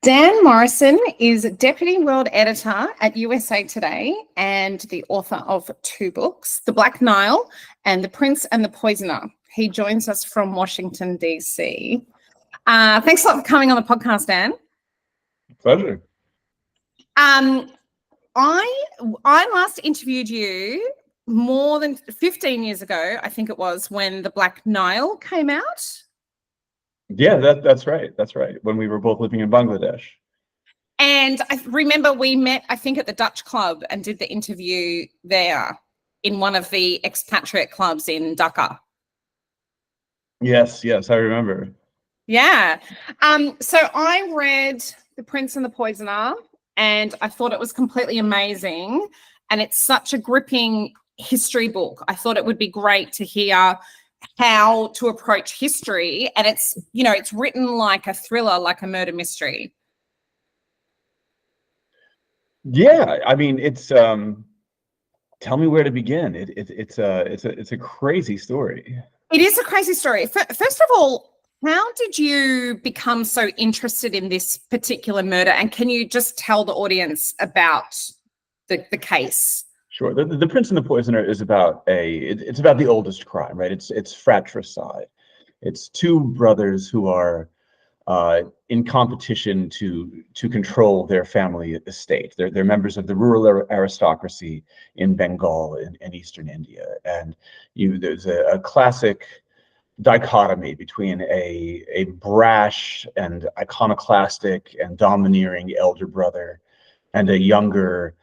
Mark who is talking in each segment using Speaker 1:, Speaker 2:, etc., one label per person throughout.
Speaker 1: Dan Morrison is Deputy World Editor at USA Today and the author of two books, The Black Nile and The Prince and the Poisoner. He joins us from Washington, D.C. Thanks a lot for coming on the podcast, Dan.
Speaker 2: Pleasure.
Speaker 1: I last interviewed you more than 15 years ago, I think it was, when The Black Nile came out.
Speaker 2: Yeah, that's right. That's right. When we were both living in Bangladesh.
Speaker 1: And I remember we met, I think, at the Dutch Club and did the interview there in one of the expatriate clubs in Dhaka.
Speaker 2: Yes, I remember.
Speaker 1: Yeah. So I read The Prince and the Poisoner and I thought it was completely amazing. And it's such a gripping history book. I thought it would be great to hear how to approach history, and it's written like a thriller, like a murder mystery.
Speaker 2: Yeah, I mean, it's tell me where to begin. It's a crazy story.
Speaker 1: It is a crazy story. First of all, how did you become so interested in this particular murder, and can you just tell the audience about the case?
Speaker 2: Sure. The Prince and the Poisoner is about it's about the oldest crime, right? It's fratricide. It's two brothers who are in competition to control their family estate. They're members of the rural aristocracy in Bengal and Eastern India, and there's a classic dichotomy between a brash and iconoclastic and domineering elder brother and a younger,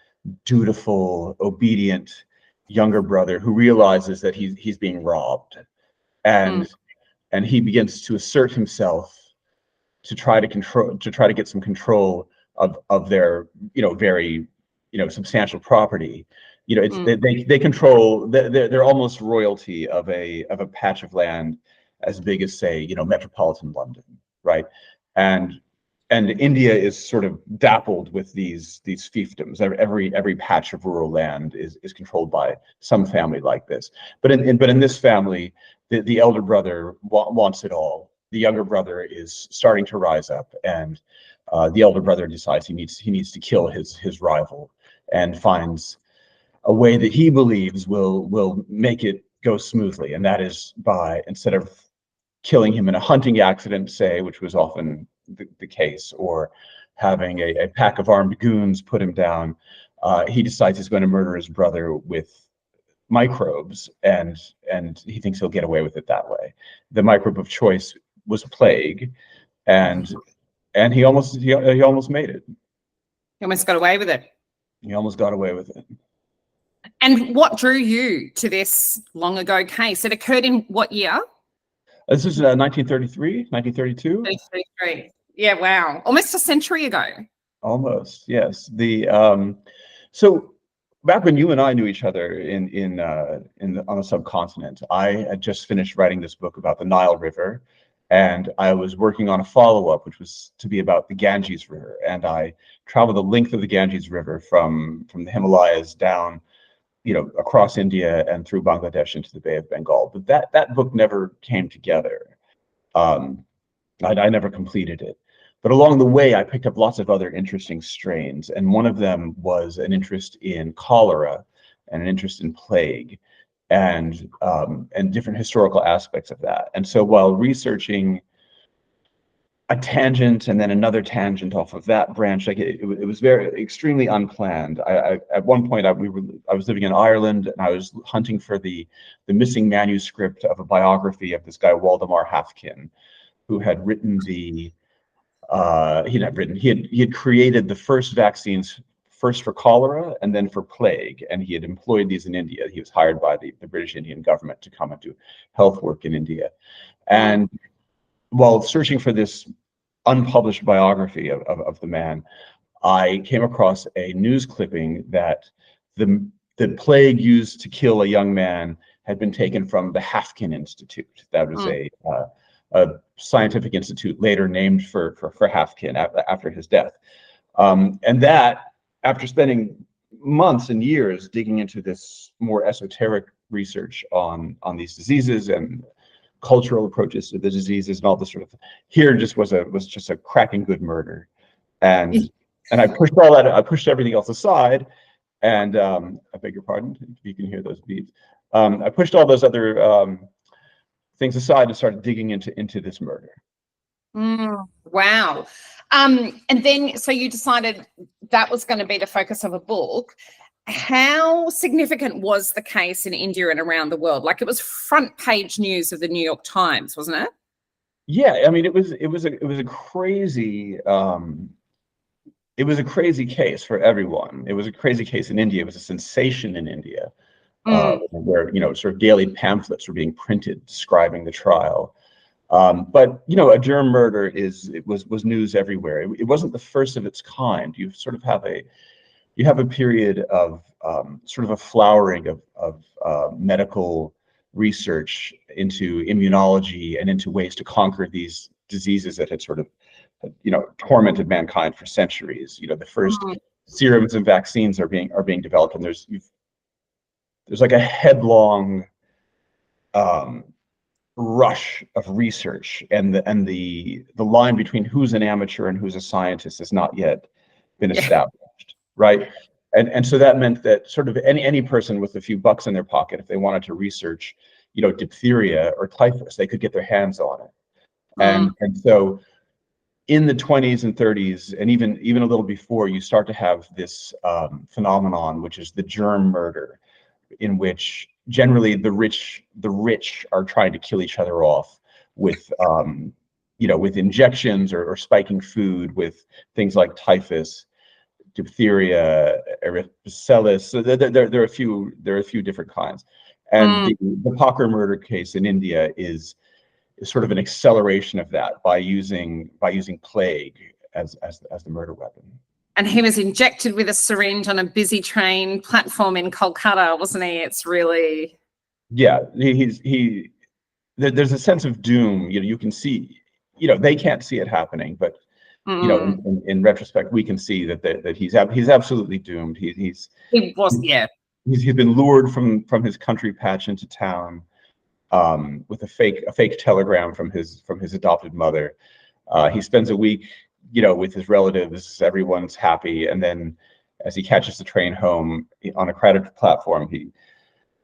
Speaker 2: dutiful, obedient younger brother who realizes that he's being robbed, and he begins to assert himself to try to get some control of their very substantial property. They control, they're almost royalty of a patch of land as big as, say, metropolitan London, right? And India is sort of dappled with these fiefdoms. Every patch of rural land is controlled by some family like this. But in this family, the elder brother wants it all. The younger brother is starting to rise up, and the elder brother decides he needs to kill his rival, and finds a way that he believes will make it go smoothly, and that is by, instead of killing him in a hunting accident, say, which was often the case, or having a pack of armed goons put him down, he decides he's going to murder his brother with microbes, and he thinks he'll get away with it that way. The microbe of choice was plague, and he almost made it.
Speaker 1: He almost got away with it.
Speaker 2: He almost got away with it.
Speaker 1: And what drew you to this long ago case? It occurred in what year?
Speaker 2: This is 1933, 1932.
Speaker 1: 1933. Yeah, wow. Almost a century ago.
Speaker 2: Almost, yes. So back when you and I knew each other on the subcontinent, I had just finished writing this book about the Nile River, and I was working on a follow-up, which was to be about the Ganges River. And I traveled the length of the Ganges River from the Himalayas down, across India and through Bangladesh into the Bay of Bengal. But that book never came together. I never completed it. But along the way, I picked up lots of other interesting strains, and one of them was an interest in cholera and an interest in plague, and different historical aspects of that. And so while researching a tangent and then another tangent off of that branch, it was extremely unplanned. At one point I was living in Ireland, and I was hunting for the missing manuscript of a biography of this guy Waldemar Haffkine, who had written he had created the first vaccines, first for cholera and then for plague, and he had employed these in India. He was hired by the British Indian government to come and do health work in India. And while searching for this unpublished biography of the man, I came across a news clipping that the plague used to kill a young man had been taken from the Haffkine Institute. That was a scientific institute later named for Haffkine after his death. And that, after spending months and years digging into this more esoteric research on these diseases and cultural approaches to the diseases and all this sort of thing, here just was just a cracking good murder. and I pushed all that. I pushed everything else aside, and I beg your pardon if you can hear those beats. I pushed all those other things aside and started digging into this murder.
Speaker 1: Wow. And then, so you decided that was going to be the focus of a book. How significant was the case in India and around the world? Like, it was front page news of the New York Times, wasn't it?
Speaker 2: Yeah, I mean, it was a crazy case for everyone. It was a crazy case in India. It was a sensation in India, where sort of daily pamphlets were being printed describing the trial. But a germ murder was news everywhere. It wasn't the first of its kind. You sort of have a period of sort of a flowering of medical research into immunology and into ways to conquer these diseases that had sort of tormented mankind for centuries. The first serums and vaccines are being developed, and there's like a headlong rush of research, and the line between who's an amateur and who's a scientist has not yet been established, right? And so that meant that sort of any person with a few bucks in their pocket, if they wanted to research, diphtheria or typhus, they could get their hands on it. And so in the 20s and 30s, and even a little before, you start to have this phenomenon, which is the germ murder, in which generally the rich are trying to kill each other off with with injections or spiking food with things like typhus, diphtheria, erysipelas. So there are a few different kinds, and the Pakur murder case in India is sort of an acceleration of that by using plague as the murder weapon.
Speaker 1: And he was injected with a syringe on a busy train platform in Kolkata, wasn't he? It's really...
Speaker 2: Yeah, there's a sense of doom. You can see, they can't see it happening, but in retrospect, we can see that he's absolutely doomed. He's been lured from his country patch into town with a fake telegram from his adopted mother. He spends a week with his relatives. Everyone's happy, and then as he catches the train home on a crowded platform, the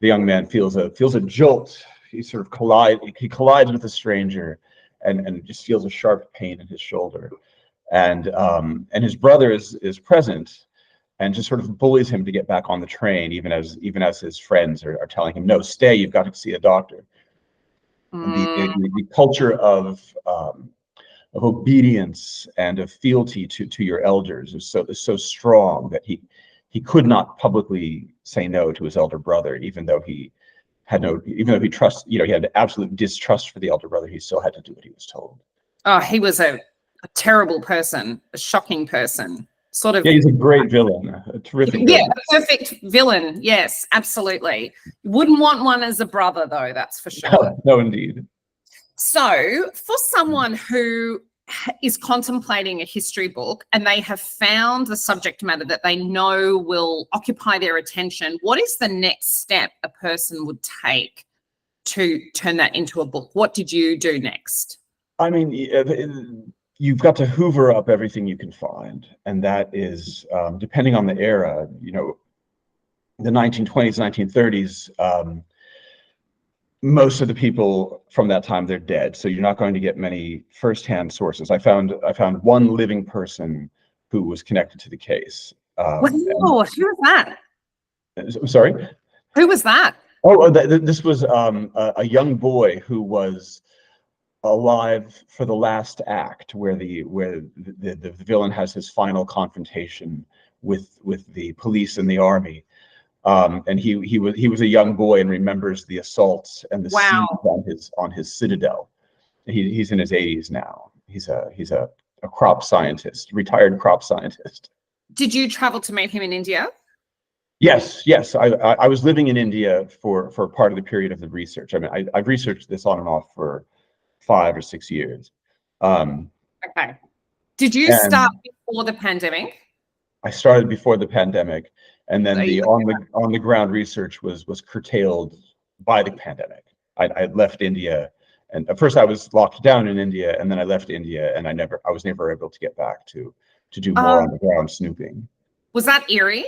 Speaker 2: young man feels a jolt. He sort of collides with a stranger, and just feels a sharp pain in his shoulder, and his brother is present and just sort of bullies him to get back on the train, even as his friends are telling him, no, stay, you've got to see a doctor. And the culture of obedience and of fealty to your elders is so strong that he could not publicly say no to his elder brother, even though he trusts, he had absolute distrust for the elder brother. He still had to do what he was told.
Speaker 1: Oh, he was a terrible person, a shocking person. Sort of.
Speaker 2: Yeah, he's a great villain, a terrific villain.
Speaker 1: Yeah, a perfect villain. Yes, absolutely. Wouldn't want one as a brother, though, that's for sure.
Speaker 2: No, indeed.
Speaker 1: So for someone who is contemplating a history book and they have found the subject matter that they know will occupy their attention, what is the next step a person would take to turn that into a book? What did you do next?
Speaker 2: I mean, you've got to hoover up everything you can find, and that is, depending on the era, the 1920s, 1930s, most of the people from that time, they're dead. So you're not going to get many firsthand sources. I found one living person who was connected to the case.
Speaker 1: Who was that?
Speaker 2: I'm sorry?
Speaker 1: Who was that?
Speaker 2: Oh, this was a young boy who was alive for the last act, where the villain has his final confrontation with the police and the army. And he was a young boy and remembers the assaults and the siege on his citadel. He's in his 80s now. He's a crop scientist, retired crop scientist.
Speaker 1: Did you travel to meet him in India?
Speaker 2: Yes. I was living in India for part of the period of the research. I mean, I've researched this on and off for 5 or 6 years.
Speaker 1: Okay. Did you start before the pandemic?
Speaker 2: I started before the pandemic, and then the on the ground research was curtailed by the pandemic. I left India, and at first I was locked down in India, and then I left India, and I was never able to get back to do more on the ground snooping.
Speaker 1: Was that eerie?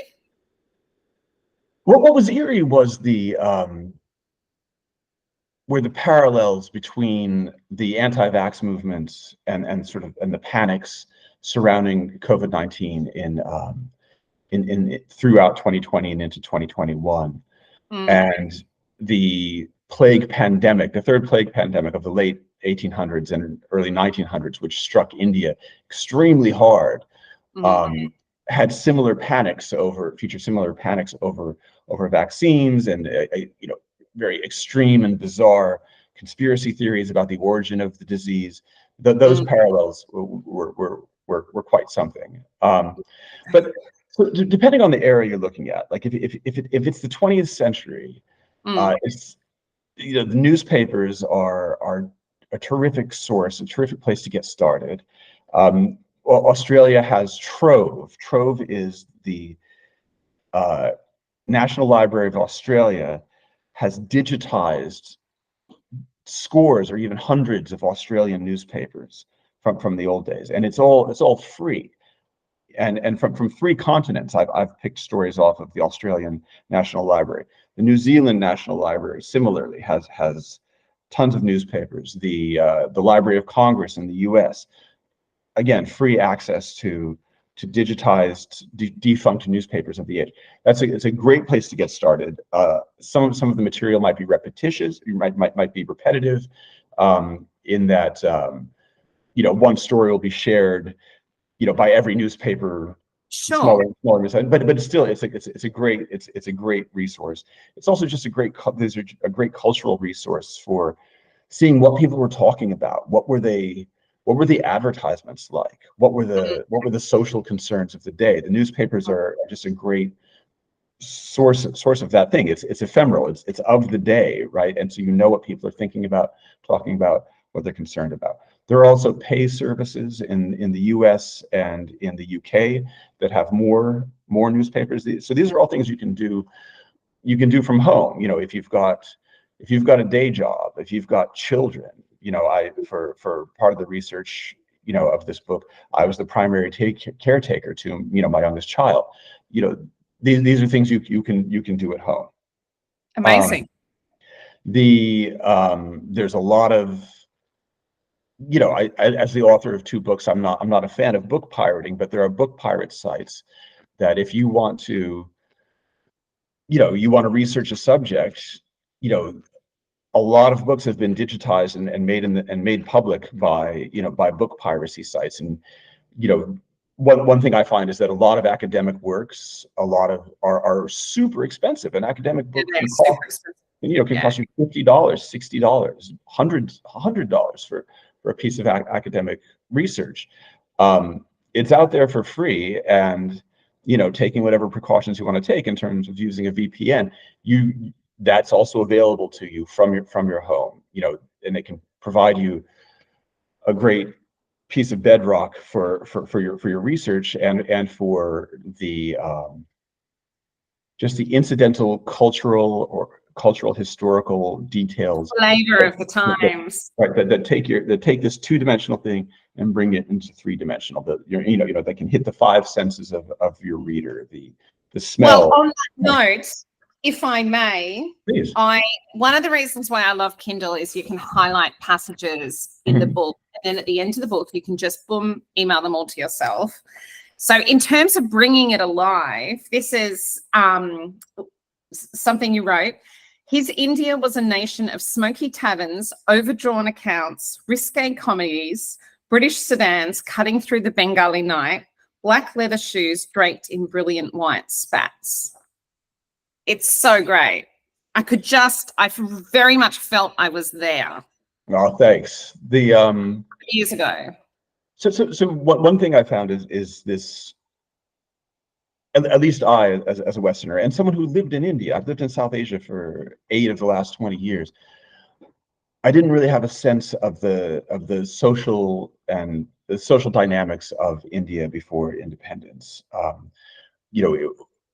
Speaker 2: What was eerie was were the parallels between the anti-vax movements and the panics surrounding COVID-19 in throughout 2020 and into 2021, and the plague pandemic, the third plague pandemic of the late 1800s and early 1900s, which struck India extremely hard, featured similar panics over vaccines and very extreme and bizarre conspiracy theories about the origin of the disease. Those parallels were quite something. But so depending on the era you're looking at, like if it's the 20th century, it's the newspapers are a terrific source, a terrific place to get started. Australia has Trove. Trove is the National Library of Australia has digitized scores or even hundreds of Australian newspapers from the old days, and it's all free. And from three continents, I've picked stories off of the Australian National Library. The New Zealand National Library similarly has tons of newspapers. The Library of Congress in the U.S., again, free access to digitized defunct newspapers of the age. It's a great place to get started. Some of the material might be repetitious, might be repetitive, in that one story will be shared by every newspaper,
Speaker 1: sure,
Speaker 2: smaller, but still it's a great resource. It's also just a great cultural resource for seeing what people were talking about. What were the advertisements like? What were the social concerns of the day? The newspapers are just a great source of that thing. It's ephemeral. It's of the day, right? And so what people are thinking about, talking about, what they're concerned about. There are also pay services in the U.S. and in the U.K. that have more newspapers. So these are all things you can do from home. If you've got a day job, if you've got children. For part of the research, of this book, I was the primary caretaker to, my youngest child. These are things you can do at home.
Speaker 1: Amazing.
Speaker 2: There's a lot of, I as the author of two books, I'm not a fan of book pirating, but there are book pirate sites that if you want to, research a subject, a lot of books have been digitized and made public by book piracy sites. And one thing I find is that a lot of academic works, are super expensive. An academic book can cost you $50, $60, $100 for a piece of academic research. It's out there for free, and taking whatever precautions you want to take in terms of using a VPN, that's also available to you from your home, and it can provide you a great piece of bedrock for your research and for the just the incidental cultural historical details
Speaker 1: flavor of the times,
Speaker 2: that take this two-dimensional thing and bring it into three-dimensional. That can hit the five senses of your reader, the smell.
Speaker 1: Well, on that note, if I may,
Speaker 2: please.
Speaker 1: One of the reasons why I love Kindle is you can highlight passages in the book, and then at the end of the book, you can just email them all to yourself. So in terms of bringing it alive, this is something you wrote. His India was a nation of smoky taverns, overdrawn accounts, risque comedies, British sedans cutting through the Bengali night, black leather shoes draped in brilliant white spats. It's so great. I very much felt I was there.
Speaker 2: Oh, thanks.
Speaker 1: Years ago.
Speaker 2: So one thing I found is this, at least I, as a Westerner and someone who lived in India, I've lived in South Asia for 8 of the last 20 years. I didn't really have a sense of the social dynamics of India before independence.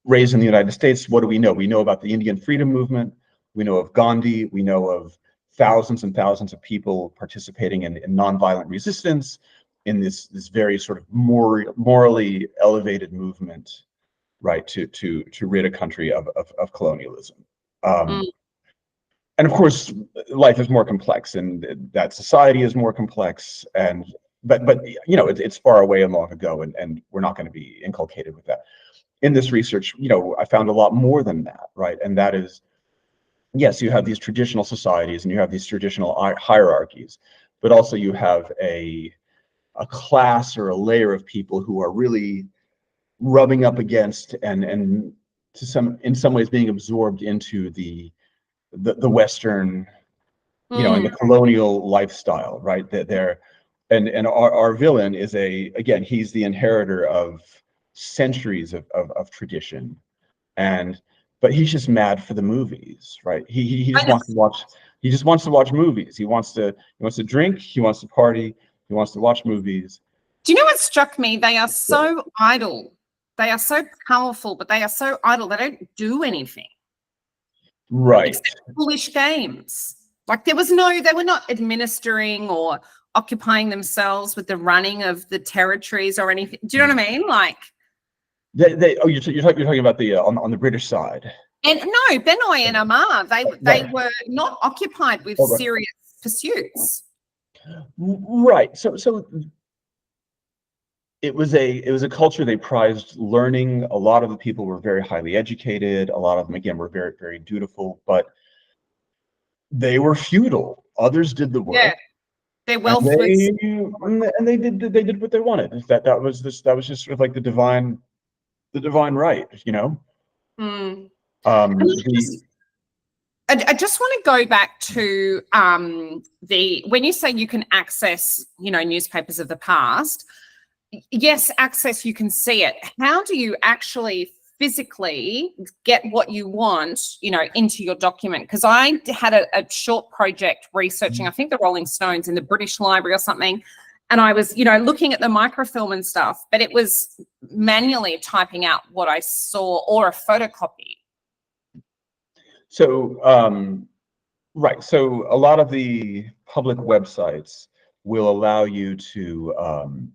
Speaker 2: Raised in the United States, what do we know? We know about the Indian freedom movement. We know of Gandhi. We know of thousands and thousands of people participating in nonviolent resistance. in this very sort of morally elevated movement, right, to rid a country of colonialism.
Speaker 1: Mm.
Speaker 2: And of course, life is more complex, and that society is more complex, and but it's far away and long ago, and we're not going to be inculcated with that. In this research, I found a lot more than that, right? And that is, yes, you have these traditional societies and you have these traditional hierarchies, but also you have a class or a layer of people who are really rubbing up against and in some ways being absorbed into the Western, and the colonial lifestyle, right? That they're and our villain is again, he's the inheritor of centuries of tradition, but he's just mad for the movies, right? He just wants to watch. He just wants to watch movies. He wants to drink. He wants to party. He wants to watch movies.
Speaker 1: Do you know what struck me? They are so idle. They are so powerful, but they are so idle. They don't do anything.
Speaker 2: Right.
Speaker 1: Except foolish games. Like they were not administering or occupying themselves with the running of the territories or anything. Do you know what I mean? Like
Speaker 2: you're talking about the on the British side.
Speaker 1: And no, Benoi and Amar, they were not occupied with serious pursuits.
Speaker 2: Right. So it was a culture they prized learning. A lot of the people were very highly educated. A lot of them, again, were very, very dutiful, but they were feudal. Others did the work. Yeah.
Speaker 1: Their wealth
Speaker 2: and they did what they wanted. That was just sort of like the divine right,
Speaker 1: Mm. I just want to go back to when you say you can access, newspapers of the past. Yes, access, you can see it. How do you actually physically get what you want, into your document? Because I had a short project researching, I think, the Rolling Stones in the British Library or something. And I was, looking at the microfilm and stuff, but it was manually typing out what I saw or a photocopy.
Speaker 2: So, right. So a lot of the public websites will allow you to,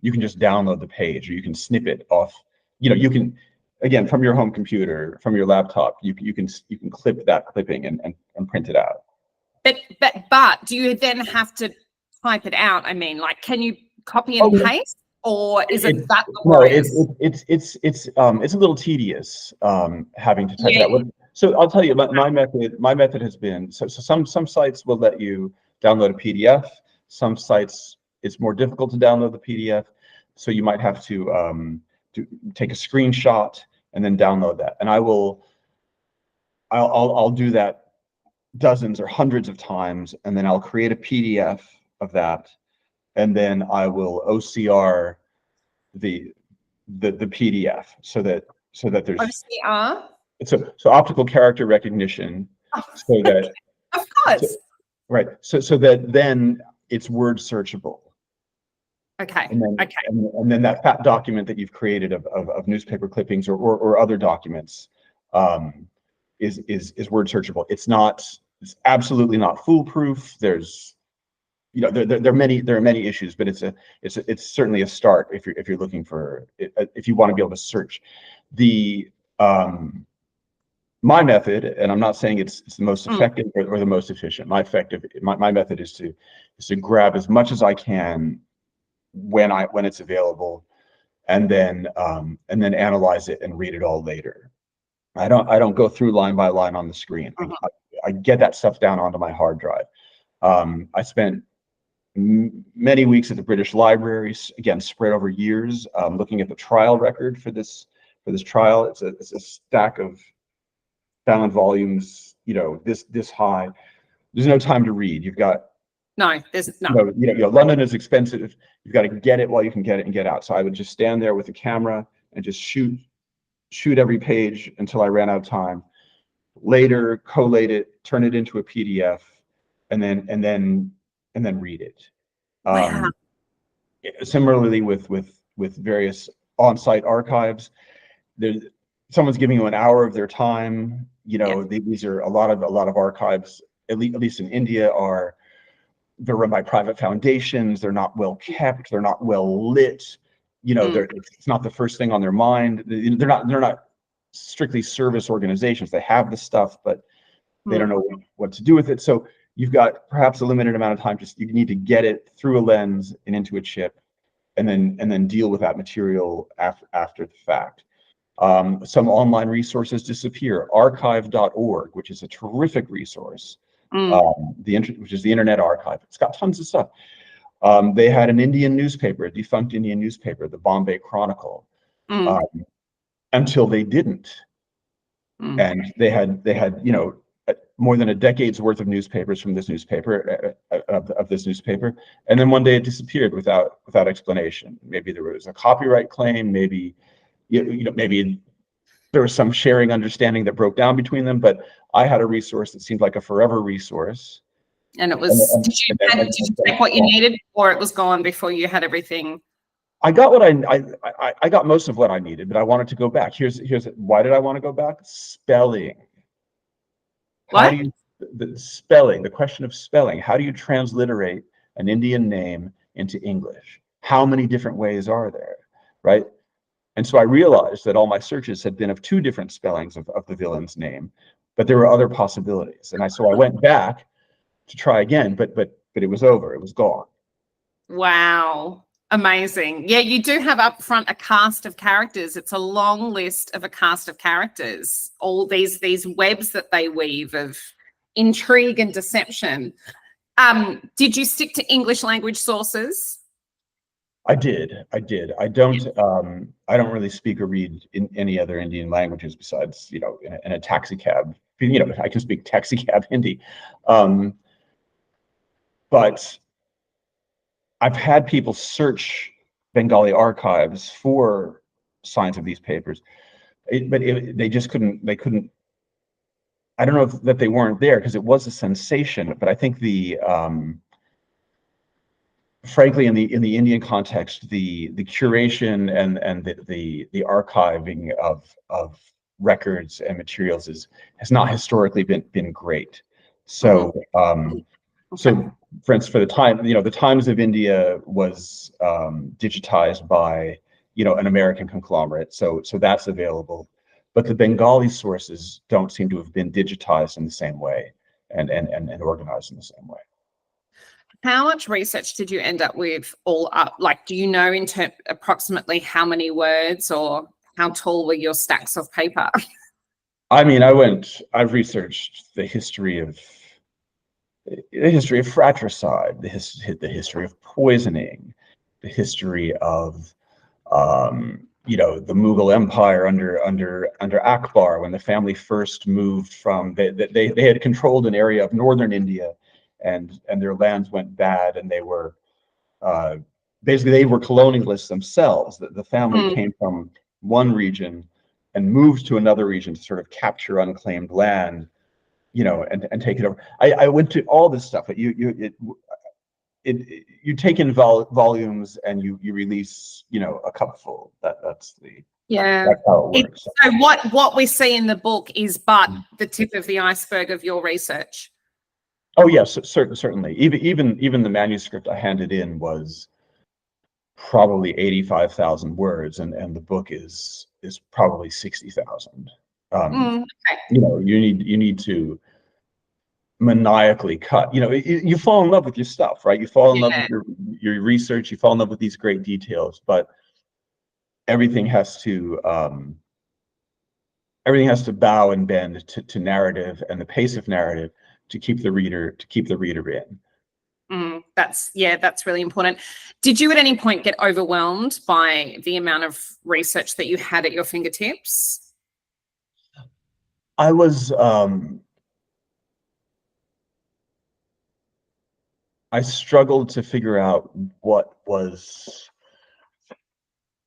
Speaker 2: you can just download the page, or you can snip it off. You can, again, from your home computer, from your laptop, you can clip that clipping and print it out.
Speaker 1: But do you then have to type it out? I mean, like, can you copy and paste, or is it that laborious?
Speaker 2: No, it's a little tedious having to type it out. So I'll tell you, my method has been, so some sites will let you download a PDF. Some sites, it's more difficult to download the PDF, so you might have to take a screenshot and then download that. And I'll do that dozens or hundreds of times, and then I'll create a PDF of that, and then I will OCR the PDF so that there's
Speaker 1: OCR.
Speaker 2: So optical character recognition, so that
Speaker 1: of course,
Speaker 2: right. So that then it's word searchable.
Speaker 1: Okay.
Speaker 2: And then that fat document that you've created of newspaper clippings or other documents is word searchable. It's absolutely not foolproof. There's there are many issues, but it's certainly a start if you're looking for, if you want to be able to search. My method, and I'm not saying it's the most effective or the most efficient. My method is to grab as much as I can when it's available, and then analyze it and read it all later. I don't go through line by line on the screen. I get that stuff down onto my hard drive. I spent many weeks at the British Library, again, spread over years, looking at the trial record for this trial. It's a stack of bound volumes, this high. There's no time to read. You've got
Speaker 1: there's no.
Speaker 2: London is expensive. You've got to get it while you can get it and get out. So I would just stand there with the camera and just shoot every page until I ran out of time. Later, collate it, turn it into a PDF, and then read it.
Speaker 1: Wow.
Speaker 2: Similarly with various on-site archives, someone's giving you an hour of their time. These are a lot of archives, at least in India, are they're run by private foundations. They're not well kept. They're not well lit. It's not the first thing on their mind. They're not strictly service organizations. They have the stuff, but they don't know what to do with it. So you've got perhaps a limited amount of time. Just you need to get it through a lens and into a chip, and then deal with that material after the fact. Some online resources disappear. Archive.org, which is a terrific resource, which is the Internet Archive. It's got tons of stuff. They had an Indian newspaper, a defunct Indian newspaper, the Bombay Chronicle, until they didn't. And they had more than a decade's worth of newspapers from this newspaper, of this newspaper, and then one day it disappeared without explanation. Maybe there was a copyright claim, maybe maybe there was some sharing understanding that broke down between them. But I had a resource that seemed like a forever resource.
Speaker 1: And it was, did you take what you needed, or it was gone before you had everything?
Speaker 2: I got what I got most of what I needed, but I wanted to go back. Here's why did I want to go back? Spelling.
Speaker 1: What?
Speaker 2: The question of spelling. How do you transliterate an Indian name into English? How many different ways are there, right? And so I realized that all my searches had been of two different spellings of the villain's name, but there were other possibilities. And so I went back to try again, but it was over. It was gone.
Speaker 1: Wow. Amazing. Yeah, you do have up front a cast of characters. It's a long list of a cast of characters, all these webs that they weave of intrigue and deception. Did you stick to English language sources?
Speaker 2: I did. I don't really speak or read in any other Indian languages besides, in a taxi cab. I can speak taxi cab Hindi. But I've had people search Bengali archives for signs of these papers, but they just couldn't. They couldn't. I don't know that they weren't there because it was a sensation. But I think frankly, in the Indian context, the curation and the archiving of records and materials has not historically been great. So. So, for instance, for the time, the Times of India was digitized by, an American conglomerate. So that's available, but the Bengali sources don't seem to have been digitized in the same way and organized in the same way.
Speaker 1: How much research did you end up with all up? Like, do you know approximately how many words or how tall were your stacks of paper?
Speaker 2: I mean, I've researched the history of fratricide, the history of poisoning, the history of the Mughal Empire under Akbar, when the family first moved from they had controlled an area of northern India, and their lands went bad, and they were basically they were colonialists themselves. The family came from one region and moved to another region to sort of capture unclaimed land. And take it over. I went to all this stuff. You take in volumes and you release, a cupful. That's how it works.
Speaker 1: So what we see in the book is but the tip of the iceberg of your research.
Speaker 2: Oh yes, certainly. Even the manuscript I handed in was probably 85,000 words, and the book is probably 60,000.
Speaker 1: Okay.
Speaker 2: You need to maniacally cut. You fall in love with your stuff, right? You fall in love with your research. You fall in love with these great details, but everything has to bow and bend to narrative and the pace of narrative to keep the reader in.
Speaker 1: That's really important. Did you at any point get overwhelmed by the amount of research that you had at your fingertips?
Speaker 2: I was I struggled to figure out what was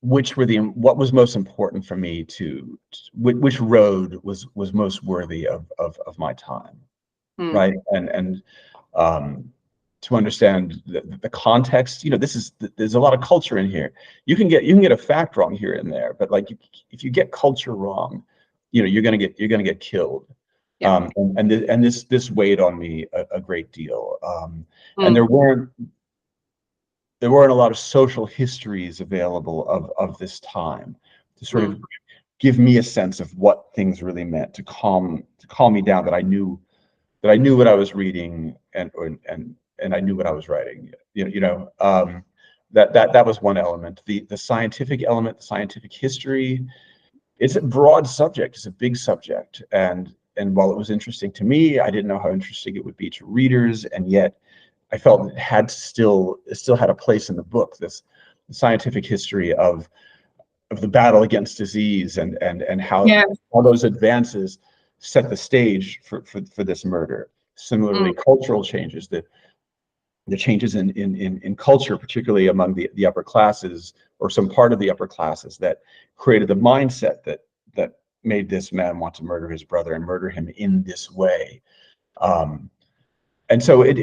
Speaker 2: most important for me which road was most worthy of my time, right? And to understand the context, there's a lot of culture in here. You can get a fact wrong here and there, but like if you get culture wrong, you're gonna get killed.
Speaker 1: Yeah.
Speaker 2: And this weighed on me a great deal. And
Speaker 1: Mm.
Speaker 2: there weren't a lot of social histories available of this time to sort of give me a sense of what things really meant, to calm me down, that I knew what I was reading, and I knew what I was writing. That was one element. The scientific element, the scientific history. It's a broad subject. It's a big subject, and while it was interesting to me, I didn't know how interesting it would be to readers, and yet I felt it still had a place in the book. This scientific history of the battle against disease, and how all those advances set the stage for this murder. Similarly, cultural changes, the changes in culture, particularly among the upper classes, or some part of the upper classes, that created the mindset that made this man want to murder his brother, and murder him in this way. And so it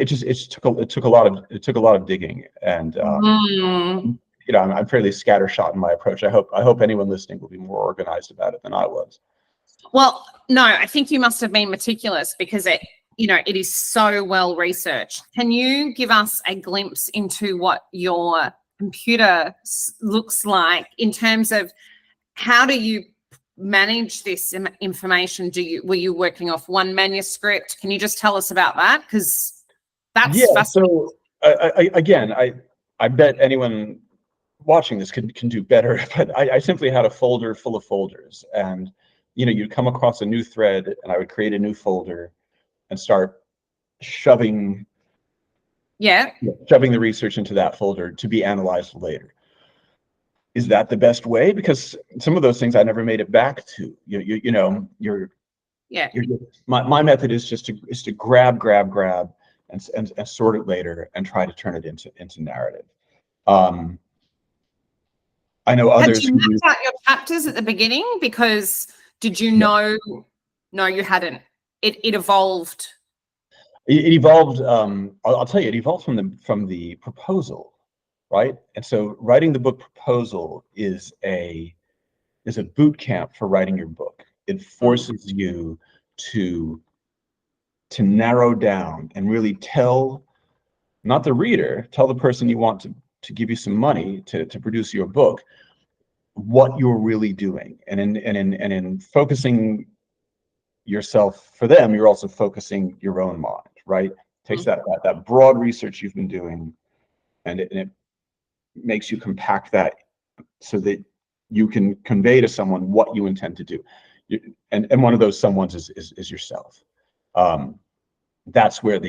Speaker 2: took a lot of digging, and I'm fairly scattershot in my approach. I hope anyone listening will be more organized about it than I was.
Speaker 1: Well, no, I think you must have been meticulous, because it is so well researched. Can you give us a glimpse into what your computer looks like in terms of how do you manage this information? Were you working off one manuscript? Can you just tell us about that? Because that's fascinating.
Speaker 2: So I bet anyone watching this can do better, but I simply had a folder full of folders, and you'd come across a new thread, and I would create a new folder and start shoving the research into that folder to be analyzed later. Is that the best way? Because some of those things I never made it back to. My method is just to grab and sort it later, and try to turn it into narrative. I know others.
Speaker 1: Had you mapped out your chapters at the beginning? Because did you know? No, you hadn't. It evolved.
Speaker 2: It evolved. I'll tell you, it evolved from the proposal, right? And so writing the book proposal is a boot camp for writing your book. It forces you to narrow down and really tell, not the reader, tell the person you want to give you some money to produce your book, what you're really doing. And in focusing yourself for them, you're also focusing your own mind, right? Takes that broad research you've been doing, and it makes you compact that so that you can convey to someone what you intend to do. And one of those someones is yourself. That's where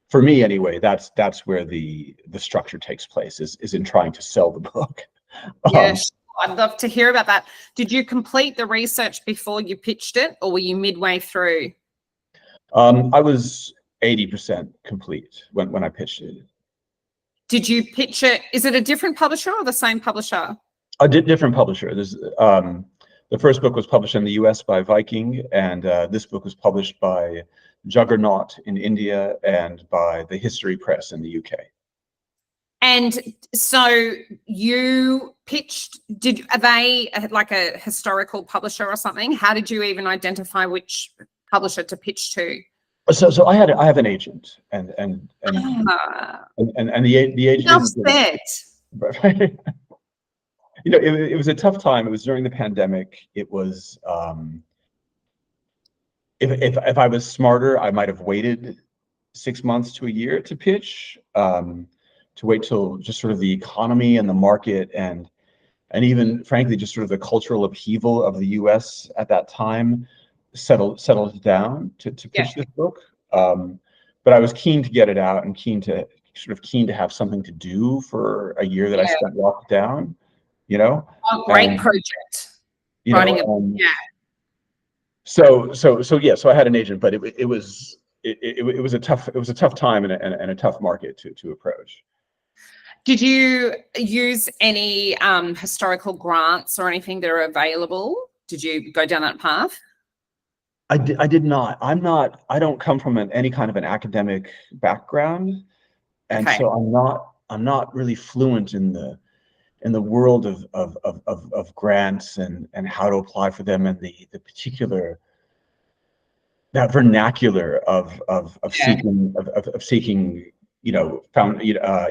Speaker 2: for me anyway, that's where the structure takes place, is in trying to sell the book.
Speaker 1: Yes, I'd love to hear about that. Did you complete the research before you pitched it, or were you midway through?
Speaker 2: I was 80% complete when I pitched it.
Speaker 1: Did you pitch it? Is it a different publisher or the same publisher?
Speaker 2: A different publisher. There's the first book was published in the US by Viking, and this book was published by Juggernaut in India and by the History Press in the UK.
Speaker 1: And so you pitched, are they like a historical publisher or something? How did you even identify which publisher to pitch to?
Speaker 2: So I have an agent, and the agent. It was a tough time. It was during the pandemic. It was if I was smarter, I might have waited 6 months to a year to pitch, to wait till just sort of the economy and the market and even frankly just sort of the cultural upheaval of the US at that time settled down to pitch this book. But I was keen to get it out, and keen to have something to do for a year that I spent locked down,
Speaker 1: great project.
Speaker 2: So I had an agent, but it was a tough time and a tough market to approach.
Speaker 1: Did you use any historical grants or anything that are available? Did you go down that path?
Speaker 2: I did not. I don't come from any kind of an academic background, and so I'm not really fluent in the world of grants and how to apply for them, and the particular that vernacular of
Speaker 1: Yeah.
Speaker 2: seeking,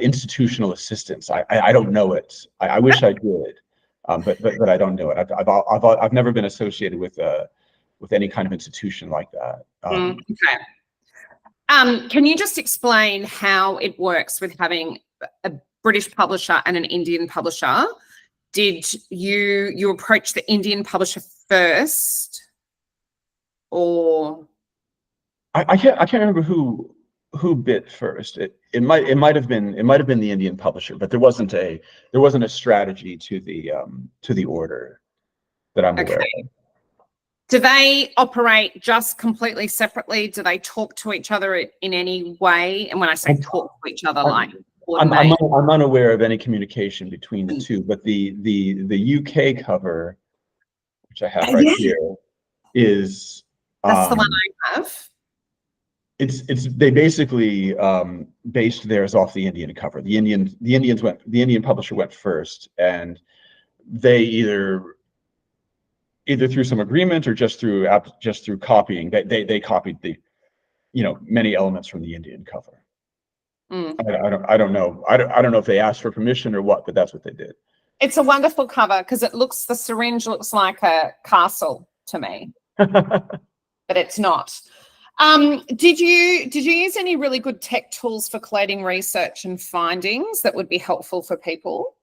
Speaker 2: institutional assistance. I don't know it. I wish I did, but I don't know it. I've never been associated with any kind of institution like that.
Speaker 1: Okay. Can you just explain how it works with having a British publisher and an Indian publisher? Did you approach the Indian publisher first, or
Speaker 2: I can't remember who bit first. It might have been the Indian publisher, but there wasn't a strategy to the order that I'm aware of.
Speaker 1: Do they operate just completely separately? Do they talk to each other in any way? And when I say talk to each other,
Speaker 2: I'm unaware of any communication between the two. But the UK cover, which I have right here, is
Speaker 1: that's the one I have.
Speaker 2: They basically based theirs off the Indian cover. The Indian publisher went first, and they either through some agreement or just through copying, they copied the many elements from the Indian cover. I don't know if they asked for permission or what, but that's what they did.
Speaker 1: It's a wonderful cover because the syringe looks like a castle to me, but it's not. Did you use any really good tech tools for collating research and findings that would be helpful for people?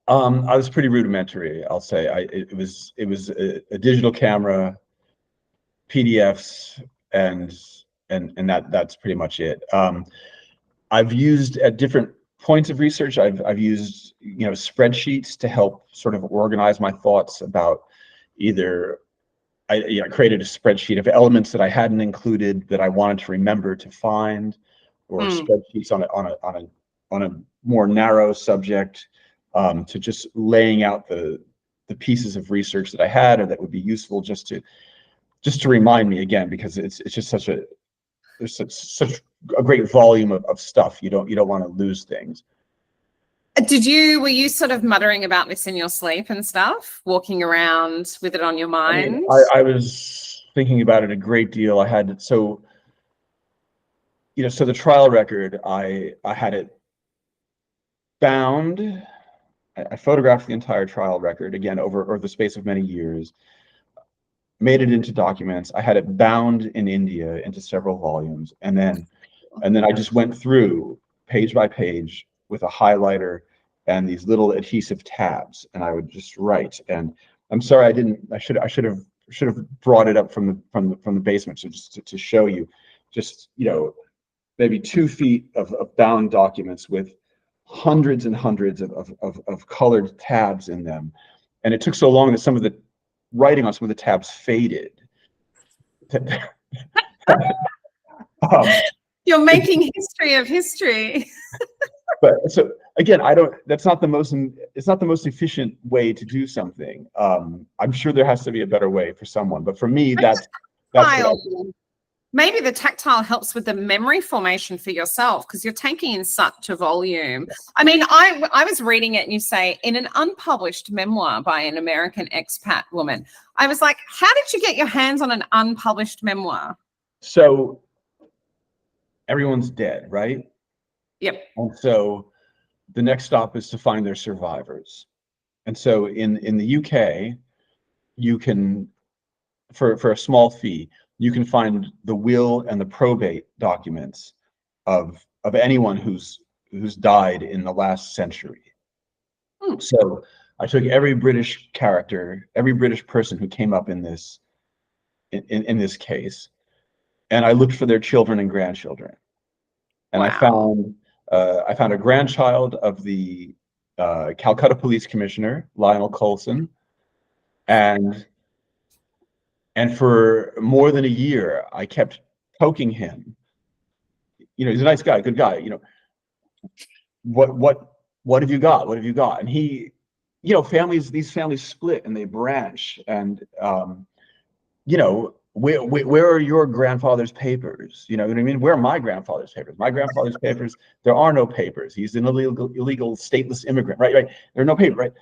Speaker 2: I was pretty rudimentary, I'll say. It was a digital camera, PDFs, and that's pretty much it. I've used at different points of research. I've used spreadsheets to help sort of organize my thoughts about either. I created a spreadsheet of elements that I hadn't included that I wanted to remember to find, or spreadsheets on a more narrow subject, to just laying out the pieces of research that I had or that would be useful just to remind me again, because it's just there's such a great volume of stuff. You don't want to lose things.
Speaker 1: Were you sort of muttering about this in your sleep and stuff, walking around with it on your mind?
Speaker 2: I was thinking about it a great deal. I had so the trial record, I had it bound. I photographed the entire trial record again over the space of many years, made it into documents. I had it bound in India into several volumes, and then I just went through page by page with a highlighter and these little adhesive tabs, and I would just write. And I'm sorry I didn't. I should have brought it up from the basement, so just to show you, just maybe 2 feet of bound documents with hundreds and hundreds of colored tabs in them. And it took so long that some of the writing on some of the tabs faded. You're
Speaker 1: making history of history.
Speaker 2: But so again, it's not the most efficient way to do something. I'm sure there has to be a better way for someone, but for me, that's
Speaker 1: maybe the tactile helps with the memory formation for yourself, because you're taking in such a volume. I mean, I was reading it, and you say, in an unpublished memoir by an American expat woman. I was like, how did you get your hands on an unpublished memoir?
Speaker 2: So everyone's dead, right?
Speaker 1: Yep.
Speaker 2: And so the next stop is to find their survivors. And so in the UK, you can, for a small fee, you can find the will and the probate documents of anyone who's died in the last century. So I took every British character, every British person who came up in this case, and I looked for their children and grandchildren. And
Speaker 1: wow.
Speaker 2: I found a grandchild of the Calcutta Police Commissioner, Lionel Colson, and for more than a year, I kept poking him. He's a nice guy, good guy. What have you got? What have you got? And he, these families split and they branch, and where are your grandfather's papers? You know what I mean? Where are my grandfather's papers? My grandfather's papers, there are no papers. He's an illegal stateless immigrant, right? There are no papers, right?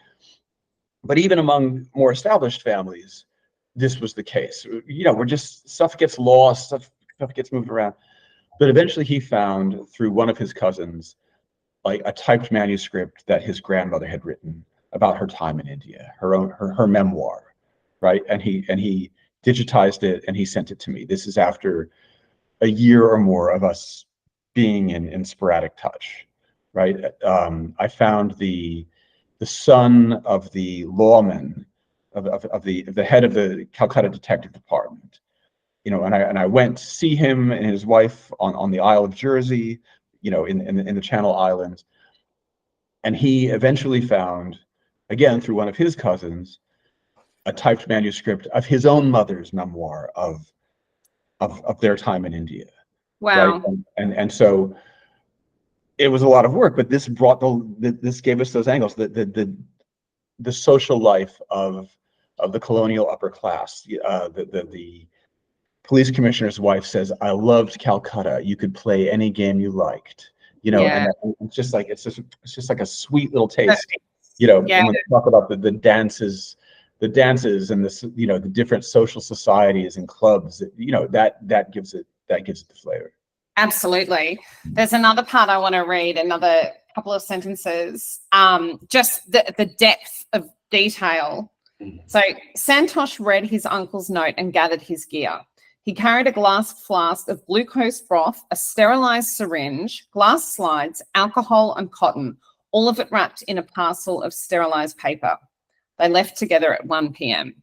Speaker 2: But even among more established families, this was the case. We're just, stuff gets lost, stuff gets moved around. But eventually he found, through one of his cousins, like a typed manuscript that his grandmother had written about her time in India, her memoir, right? And he digitized it and he sent it to me. This is after a year or more of us being in sporadic touch, right? I found the son of the lawman, of the head of the Calcutta Detective Department, and I went to see him and his wife on the Isle of Jersey, in the Channel Islands, and he eventually found, again through one of his cousins, a typed manuscript of his own mother's memoir of their time in India.
Speaker 1: Wow.
Speaker 2: Right, and so it was a lot of work, but this brought this gave us those angles, the social life of the colonial upper class. The police commissioner's wife says, "I loved Calcutta. You could play any game you liked."
Speaker 1: Yeah.
Speaker 2: And it's just like a sweet little taste.
Speaker 1: Yeah.
Speaker 2: When we talk about the dances and the different social societies and clubs, that gives it the flavor.
Speaker 1: Absolutely. There's another part I want to read, another couple of sentences, just the depth of detail. So Santosh read his uncle's note and gathered his gear. He carried a glass flask of glucose broth, a sterilized syringe, glass slides, alcohol, and cotton, all of it wrapped in a parcel of sterilized paper. They left together at 1 p.m.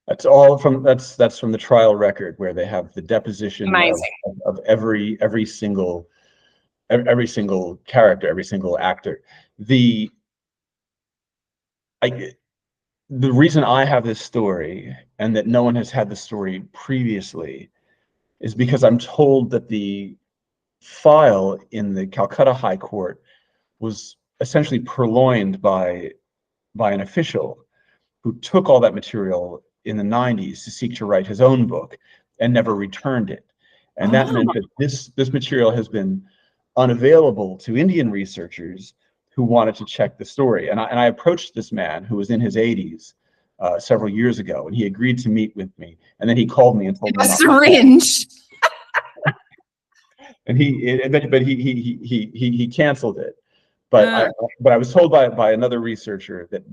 Speaker 2: That's all from that's from the trial record, where they have the deposition of every single character, every single actor. The reason I have this story and that no one has had the story previously is because I'm told that the file in the Calcutta High Court was essentially purloined by an official who took all that material in the 90s to seek to write his own book and never returned it. And that meant that this material has been unavailable to Indian researchers who wanted to check the story. And I approached this man who was in his 80s several years ago, and he agreed to meet with me. And then he called me and told me
Speaker 1: a syringe.
Speaker 2: And he canceled it. But I was told by another researcher that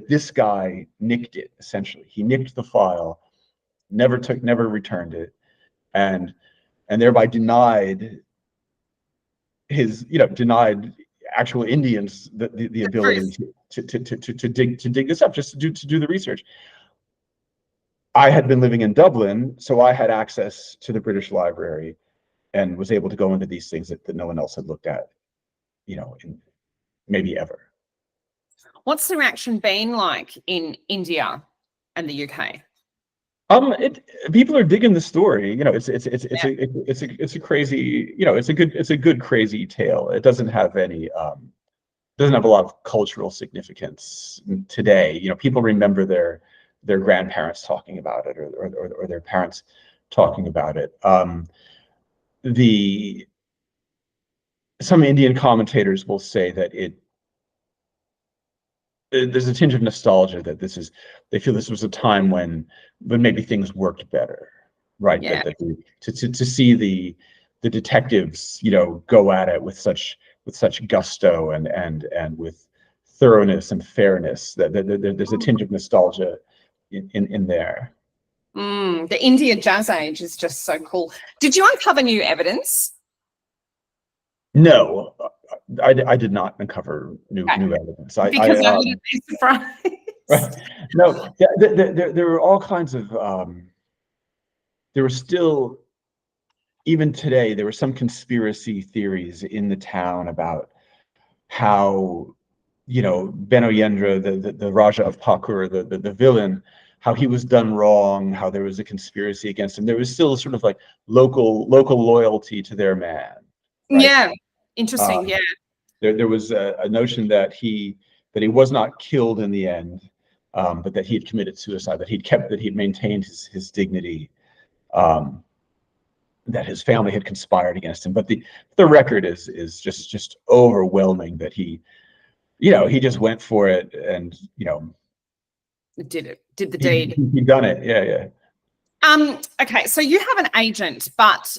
Speaker 2: this guy nicked it. Essentially, he nicked the file, never returned it, and thereby denied actual Indians the ability to dig this up, just to do the research. I had been living in Dublin, so I had access to the British Library and was able to go into these things that no one else had looked at, in maybe ever.
Speaker 1: What's the reaction been like in India and the UK?
Speaker 2: People are digging the story. It's a crazy, it's a good crazy tale. It doesn't have a lot of cultural significance today. People remember their grandparents talking about it, or their parents talking about it. Some Indian commentators will say that there's a tinge of nostalgia, that they feel this was a time when maybe things worked better, right?
Speaker 1: Yeah.
Speaker 2: To see the detectives, go at it with such gusto and with thoroughness and fairness, that there's a tinge of nostalgia in there.
Speaker 1: The India Jazz Age is just so cool. Did you uncover new evidence?
Speaker 2: No, I did not uncover new evidence.
Speaker 1: Because I wouldn't be surprised.
Speaker 2: Right. No, there were all kinds of. There were still, even today, there were some conspiracy theories in the town about how, Benoyendra, the Raja of Pakur, the villain, how he was done wrong, how there was a conspiracy against him. There was still sort of like local loyalty to their man. Right?
Speaker 1: Yeah, interesting. Yeah,
Speaker 2: there was a notion that he was not killed in the end, but that he had committed suicide, that he'd maintained his dignity, that his family had conspired against him. But the record is just overwhelming, that he just went for it, and
Speaker 1: did the deed.
Speaker 2: He done it. Yeah.
Speaker 1: Okay, so you have an agent, but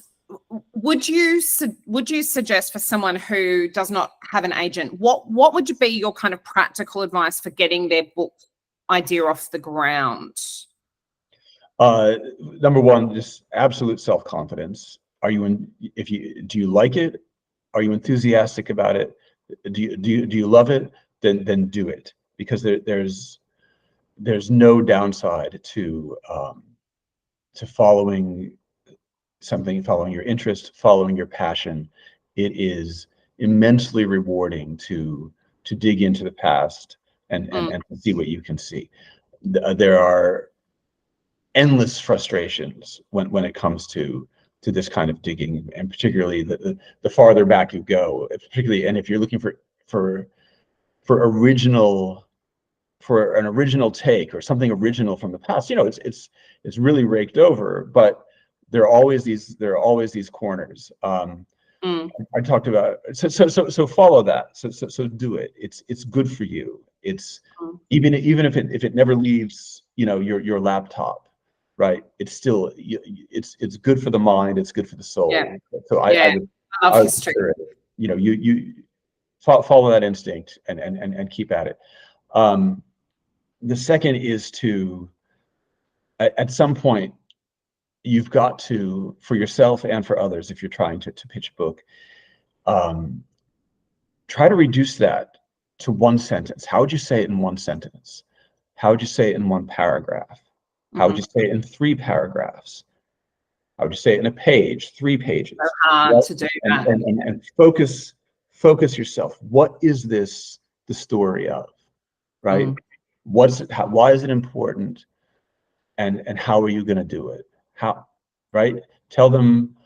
Speaker 1: would you suggest for someone who does not have an agent, what would be your kind of practical advice for getting their book idea off the ground?
Speaker 2: Number one, just absolute self-confidence. Do you like it? Are you enthusiastic about it? Do you love it? Then do it, because there's no downside to following something, following your interest, following your passion. It is immensely rewarding to dig into the past and see what you can see. There are endless frustrations when it comes to this kind of digging, and particularly the farther back you go, particularly, and if you're looking for an original take or something original from the past, it's really raked over, but there are always these corners. I talked about, so follow that. So do it. It's good for you. It's even if it never leaves, your laptop, right? It's still, it's good for the mind. It's good for the soul.
Speaker 1: Yeah.
Speaker 2: So
Speaker 1: I love history.
Speaker 2: You follow that instinct and keep at it. The second is to, at some point, you've got to, for yourself and for others, if you're trying to pitch a book, try to reduce that to one sentence. How would you say it in one sentence? How would you say it in one paragraph? How would you say it in 3 paragraphs? How would you say it in a page, 3 pages?
Speaker 1: So hard to do that.
Speaker 2: And focus yourself. What is this the story of, right? What's it? Why is it important? And how are you going to do it? How, right? Tell them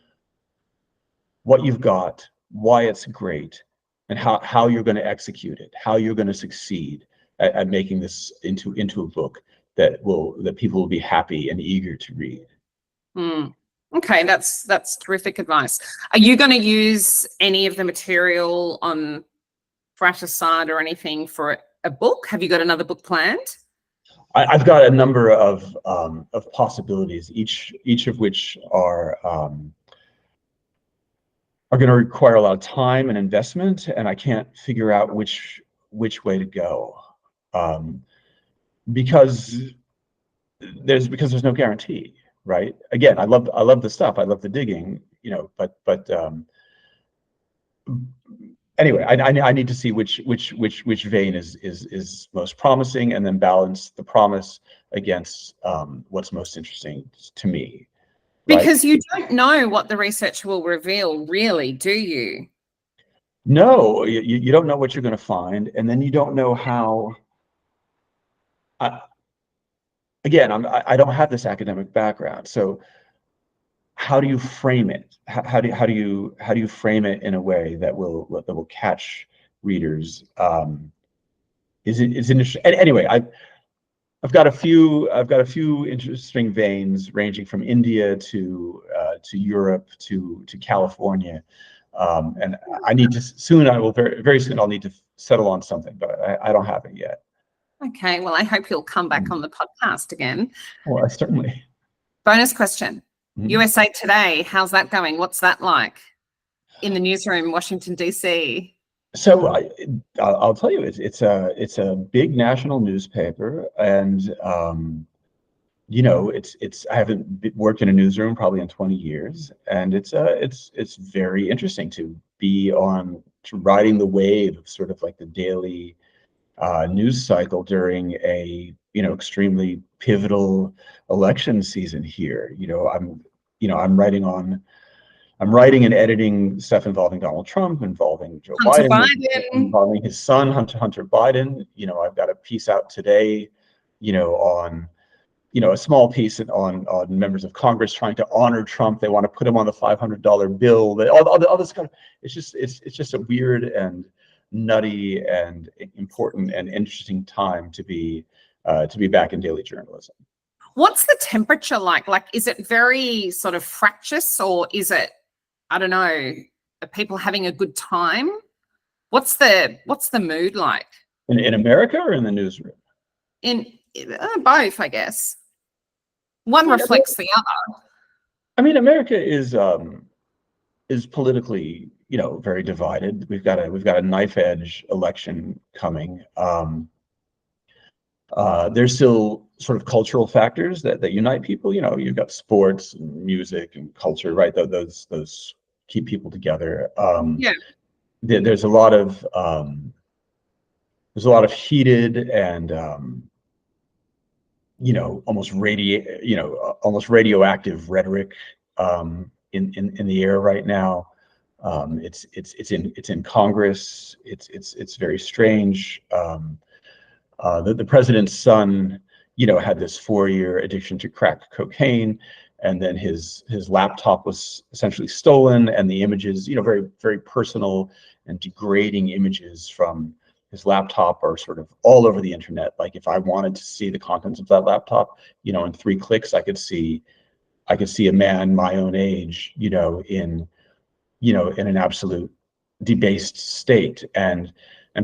Speaker 2: what you've got, why it's great, and how you're going to execute it, how you're going to succeed at making this into a book that people will be happy and eager to read.
Speaker 1: Okay, that's terrific advice. Are you going to use any of the material on Fratricide or anything for a book? Have you got another book planned?
Speaker 2: I've got a number of possibilities, each of which are going to require a lot of time and investment, and I can't figure out which way to go, because there's no guarantee, right? Again, I love the stuff, I love the digging, but anyway, I need to see which vein is most promising, and then balance the promise against what's most interesting to me.
Speaker 1: Because you don't know what the research will reveal, really, do you?
Speaker 2: No, you don't know what you're going to find, and then you don't know how. Again, I don't have this academic background, so how do you frame it? How do you frame it in a way that will catch readers? It's interesting. Anyway, I've got a few interesting veins ranging from India to Europe to California, and I need to soon. I will very soon. I'll need to settle on something, but I don't have it yet.
Speaker 1: Okay. Well, I hope you'll come back on the podcast again.
Speaker 2: Well, certainly.
Speaker 1: Bonus question: USA Today. How's that going? What's that like in the newsroom, Washington DC?
Speaker 2: So I'll tell you, it's a big national newspaper, and I haven't worked in a newsroom probably in 20 years, and it's very interesting to be riding the wave of sort of like the daily news cycle during a extremely pivotal election season here. I'm writing and editing stuff involving Donald Trump, involving Joe Biden, involving his son, Hunter Biden. I've got a piece out today, on, a small piece on members of Congress trying to honor Trump. They want to put him on the $500 bill. All this kind of, it's just a weird and nutty and important and interesting time to be back in daily journalism.
Speaker 1: What's the temperature like? Like, is it very sort of fractious, or is it, I don't know, are people having a good time? What's the mood like?
Speaker 2: In America or in the newsroom?
Speaker 1: In both, I guess. One reflects the other.
Speaker 2: I mean, America is politically, very divided. We've got a knife edge election coming. There's still sort of cultural factors that unite people. You've got sports and music and culture, right? Those keep people together.
Speaker 1: Yeah.
Speaker 2: There's a lot of heated and almost radioactive rhetoric in the air right now. It's in Congress. It's very strange. The president's son, had this 4-year addiction to crack cocaine, and then his laptop was essentially stolen, and the images, very, very personal and degrading images from his laptop are sort of all over the internet. Like, if I wanted to see the contents of that laptop, in 3 clicks, I could see a man my own age, in an absolute debased state, and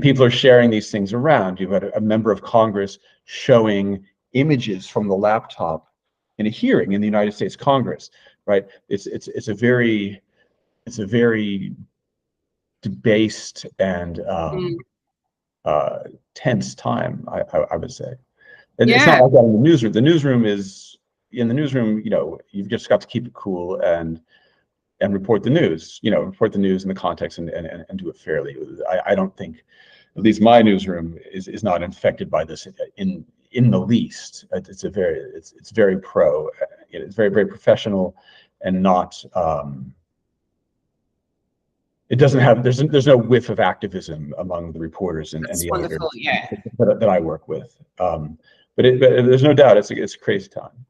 Speaker 2: people are sharing these things around. You've got a member of Congress showing images from the laptop in a hearing in the United States Congress, right? It's a very debased and tense time, I would say. And it's not like that in the newsroom. In the newsroom, you've just got to keep it cool and report the news, report the news in the context and do it fairly. I don't think, at least my newsroom is not infected by this in the least. It's very pro. It's very, very professional, and not. It doesn't have. There's no whiff of activism among the reporters and the editors that I work with. But there's no doubt it's a crazy time.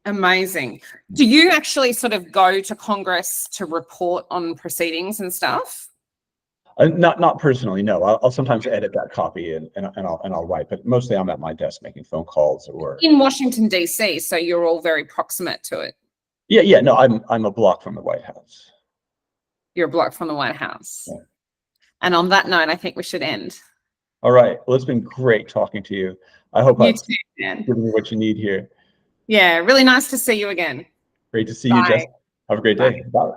Speaker 1: Amazing. Do you actually sort of go to Congress to report on proceedings and stuff?
Speaker 2: Not personally, no. I'll sometimes edit that copy and I'll write, but mostly I'm at my desk making phone calls or
Speaker 1: in Washington DC, so you're all very proximate to it.
Speaker 2: Yeah. No, I'm a block from the White House.
Speaker 1: You're a block from the White House.
Speaker 2: Yeah.
Speaker 1: And on that note, I think we should end.
Speaker 2: All right. Well, it's been great talking to you. I hope I've
Speaker 1: given
Speaker 2: you what you need here.
Speaker 1: Yeah, really nice to see you again.
Speaker 2: Great to see you, Jess. Have a great day. Bye.